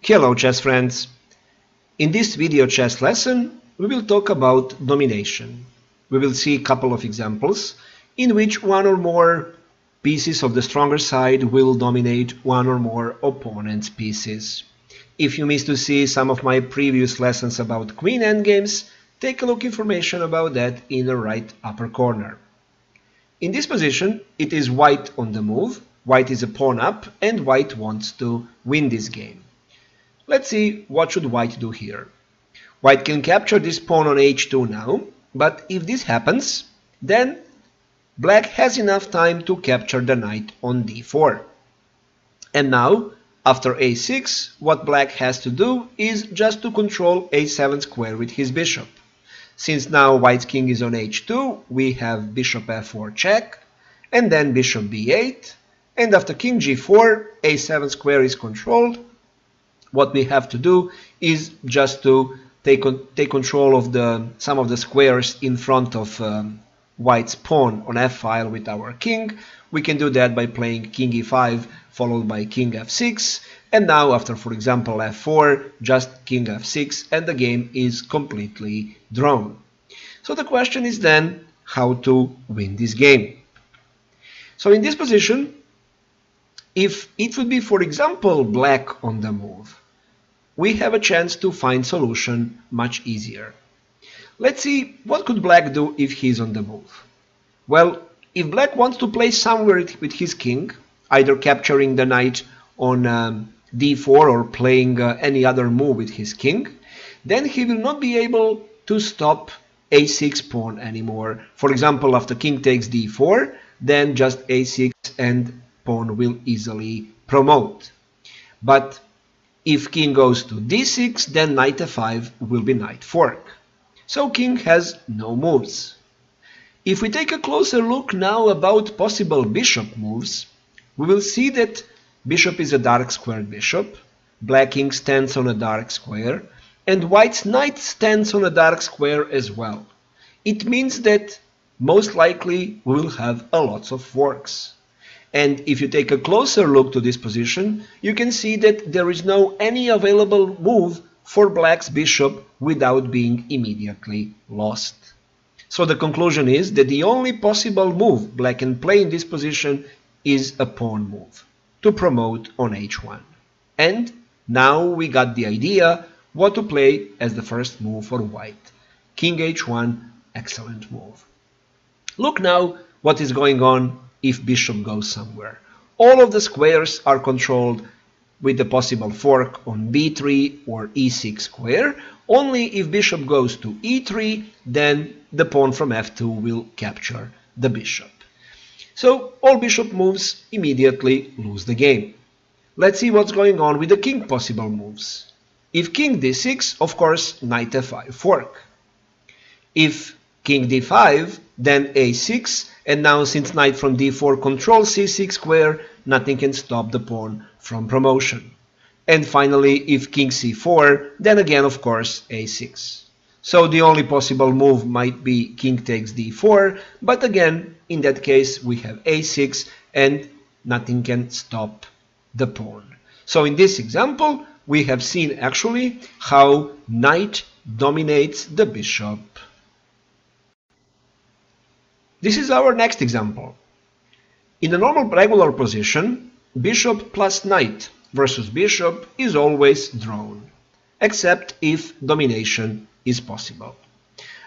Hello chess friends! In this video chess lesson we will talk about domination. We will see a couple of examples in which one or more pieces of the stronger side will dominate one or more opponent's pieces. If you missed to see some of my previous lessons about queen endgames, take a look information about that in the right upper corner. In this position it is white on the move, white is a pawn up and white wants to win this game. Let's see what should white do here. White can capture this pawn on h2 now, but if this happens, then black has enough time to capture the knight on d4. And now, after a6, what black has to do is just to control a7 square with his bishop. Since now white's king is on h2, we have bishop f4 check, and then bishop b8, and after king g4, a7 square is controlled. What we have to do is just to take control of some of the squares in front of white's pawn on f-file with our king. We can do that by playing king e5 followed by king f6, and now after, for example, f4, just king f6, and the game is completely drawn. So the question is then how to win this game. So in this position, if it would be, for example, black on the move, we have a chance to find solution much easier. Let's see what could black do if he's on the move. Well, if black wants to play somewhere with his king, either capturing the knight on d4 or playing any other move with his king, then he will not be able to stop a6 pawn anymore. For example, after king takes d4, then just a6 and pawn will easily promote. But if king goes to d6, then knight f5 will be knight fork. So king has no moves. If we take a closer look now about possible bishop moves, we will see that bishop is a dark squared bishop, black king stands on a dark square, and white's knight stands on a dark square as well. It means that most likely we will have a lot of forks. And if you take a closer look to this position, you can see that there is no any available move for black's bishop without being immediately lost. So the conclusion is that the only possible move black can play in this position is a pawn move to promote on h1. And now we got the idea what to play as the first move for white. King h1, excellent move. Look now what is going on if bishop goes somewhere. All of the squares are controlled with the possible fork on b3 or e6 square. Only if bishop goes to e3, then the pawn from f2 will capture the bishop. So all bishop moves immediately lose the game. Let's see what's going on with the king possible moves. If king d6, of course, knight f5 fork. If king d5, then a6, and now since knight from d4 controls c6 square, nothing can stop the pawn from promotion. And finally, if king c4, then again, of course, a6. So the only possible move might be king takes d4, but again, in that case, we have a6 and nothing can stop the pawn. So in this example, we have seen actually how knight dominates the bishop. This is our next example. In a normal regular position, bishop plus knight versus bishop is always drawn, except if domination is possible.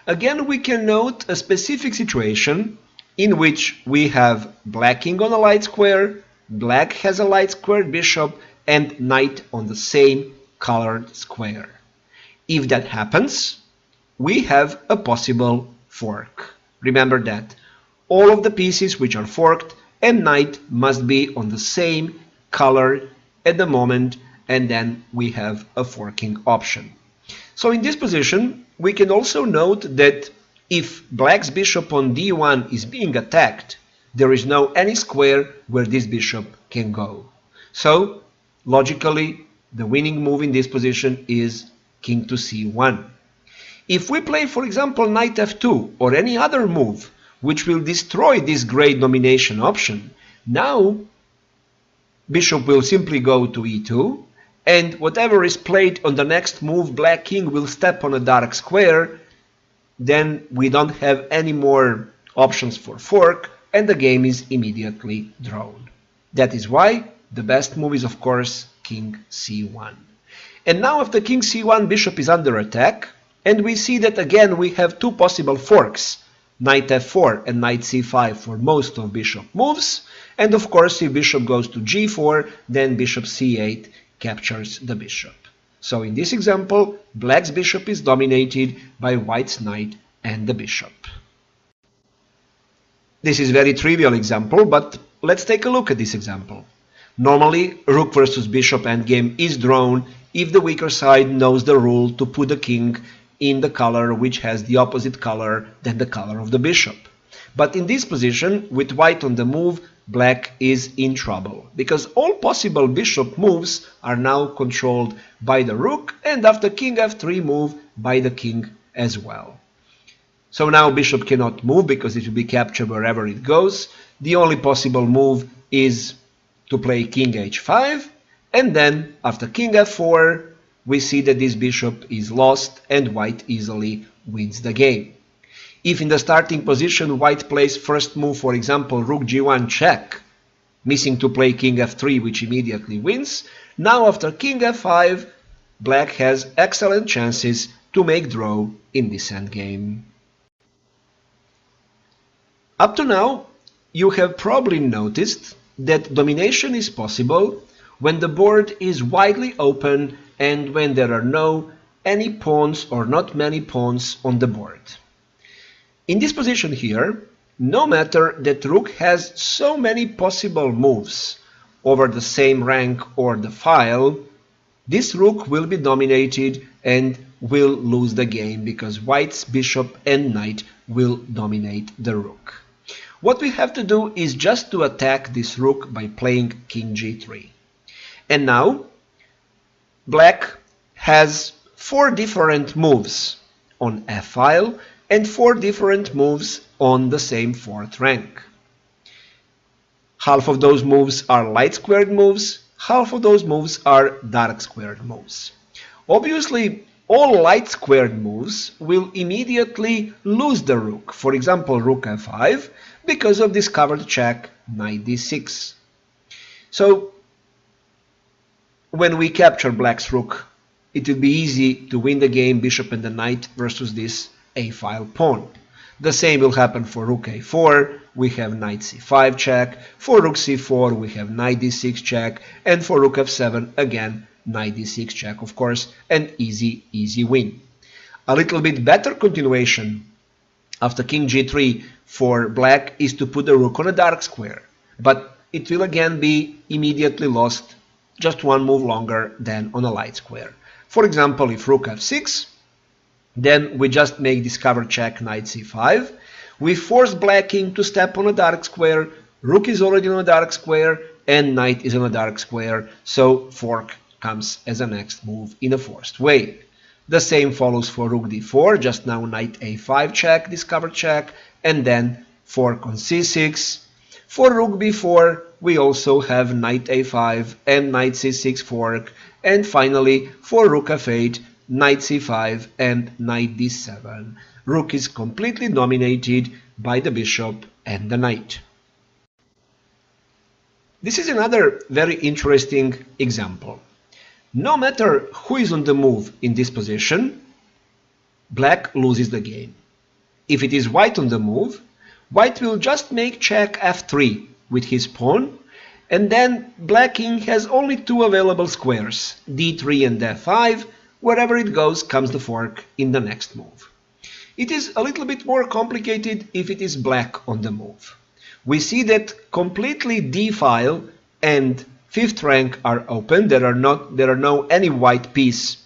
Again, we can note a specific situation in which we have black king on a light square, black has a light squared bishop, and knight on the same colored square. If that happens, we have a possible fork. Remember that. All of the pieces which are forked and knight must be on the same color at the moment, and then we have a forking option. So in this position, we can also note that if black's bishop on d1 is being attacked, there is no any square where this bishop can go. So logically, the winning move in this position is king to c1. If we play, for example, knight f2 or any other move which will destroy this great domination option, now bishop will simply go to e2, and whatever is played on the next move, black king will step on a dark square, then we don't have any more options for fork, and the game is immediately drawn. That is why the best move is, of course, king c1. And now after king c1, bishop is under attack, and we see that again we have two possible forks, knight f4 and knight c5 for most of bishop moves, and of course if bishop goes to g4, then bishop c8 captures the bishop. So in this example, black's bishop is dominated by white's knight and the bishop. This is a very trivial example, but let's take a look at this example. Normally, rook versus bishop endgame is drawn if the weaker side knows the rule to put the king in the color which has the opposite color than the color of the bishop. But in this position, with white on the move, black is in trouble, because all possible bishop moves are now controlled by the rook, and after king f3 move by the king as well. So now bishop cannot move because it will be captured wherever it goes. The only possible move is to play king h5, and then after king f4 we see that this bishop is lost and white easily wins the game. If in the starting position white plays first move, for example rook g1 check, missing to play king f3 which immediately wins, now after king f5 black has excellent chances to make draw in this endgame. Up to now you have probably noticed that domination is possible when the board is widely open and when there are any pawns or not many pawns on the board. In this position here, no matter that rook has so many possible moves over the same rank or the file, this rook will be dominated and will lose the game because white's bishop and knight will dominate the rook. What we have to do is just to attack this rook by playing king g3. And now black has 4 different moves on f-file and 4 different moves on the same 4th rank. Half of those moves are light squared moves, half of those moves are dark squared moves. Obviously, all light squared moves will immediately lose the rook. For example, rook f5, because of this covered check, knight d6. So, when we capture black's rook, it will be easy to win the game bishop and the knight versus this a-file pawn. The same will happen for rook a4, we have knight c5 check, for rook c4 we have knight d6 check, and for rook f7 again knight d6 check, of course, an easy win. A little bit better continuation after king g3 for black is to put the rook on a dark square, but it will again be immediately lost just one move longer than on a light square. For example, if rook f6, then we just make this cover check knight c5. We force black king to step on a dark square, rook is already on a dark square, and knight is on a dark square, so fork comes as a next move in a forced way. The same follows for rook d4, just now knight a5 check, this cover check, and then fork on c6. For rook b4, we also have knight a5 and knight c6 fork, and finally for rook f8, knight c5 and knight d7. Rook is completely dominated by the bishop and the knight. This is another very interesting example. No matter who is on the move in this position, black loses the game. If it is white on the move, white will just make check f3 with his pawn, and then black king has only 2 available squares, d3 and f5. Wherever it goes comes the fork in the next move. It is a little bit more complicated if it is black on the move. We see that completely d-file and 5th rank are open. There are no any white piece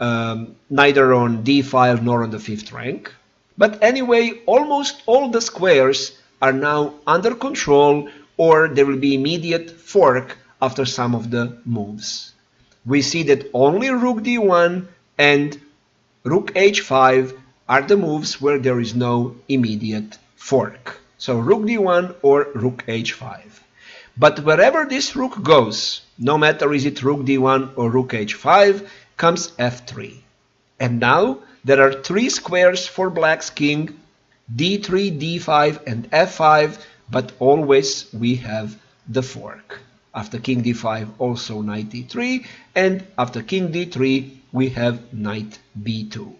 neither on d-file nor on the 5th rank. But anyway, almost all the squares are now under control, or there will be immediate fork after some of the moves. We see that only rook d1 and rook h5 are the moves where there is no immediate fork. So rook d1 or rook h5. But wherever this rook goes, no matter is it rook d1 or rook h5, comes f3. And now there are three squares for black's king, d3, d5 and f5, but always we have the fork. After king d5 also knight d3, and after king d3 we have knight b2.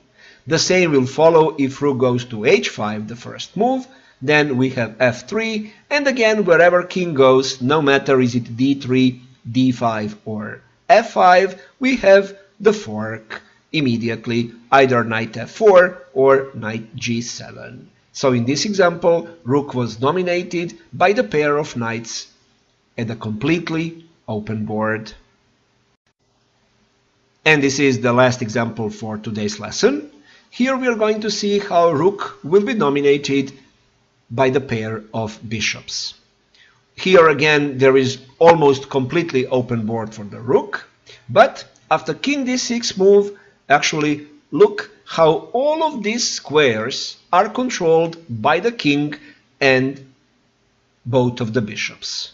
The same will follow if rook goes to h5, the first move, then we have f3, and again wherever king goes, no matter is it d3, d5 or f5, we have the fork immediately, either knight f4 or knight g7. So in this example, rook was dominated by the pair of knights at a completely open board. And this is the last example for today's lesson. Here we are going to see how rook will be dominated by the pair of bishops. Here again there is almost completely open board for the rook, but after king d6 move, actually look how all of these squares are controlled by the king and both of the bishops.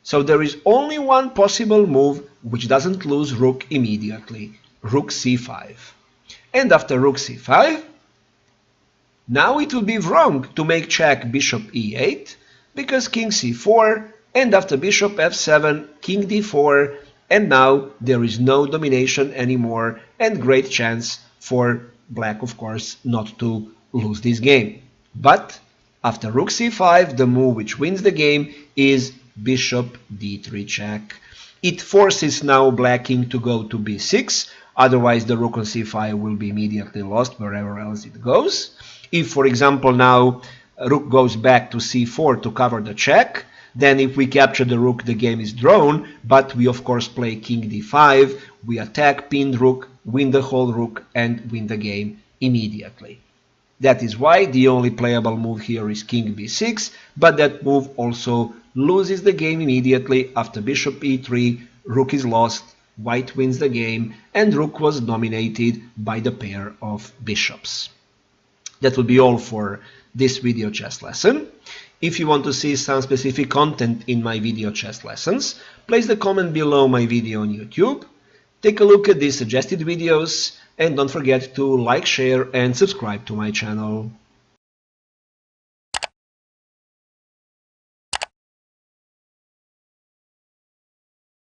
So there is only one possible move which doesn't lose rook immediately, rook c5. And after rook c5, now it will be wrong to make check bishop e8, because king c4, and after bishop f7, king d4, and now there is no domination anymore, and great chance for black, of course, not to lose this game. But after rook c5, the move which wins the game is bishop d3 check. It forces now black king to go to b6, otherwise the rook on c5 will be immediately lost wherever else it goes. If, for example, now rook goes back to c4 to cover the check, then if we capture the rook, the game is drawn, but we of course play king d5, we attack pinned rook, win the whole rook, and win the game immediately. That is why the only playable move here is king b6, but that move also loses the game immediately. After bishop e3, rook is lost, white wins the game, and rook was dominated by the pair of bishops. That will be all for this video chess lesson. If you want to see some specific content in my video chess lessons, place the comment below my video on YouTube. Take a look at these suggested videos and don't forget to like, share and subscribe to my channel.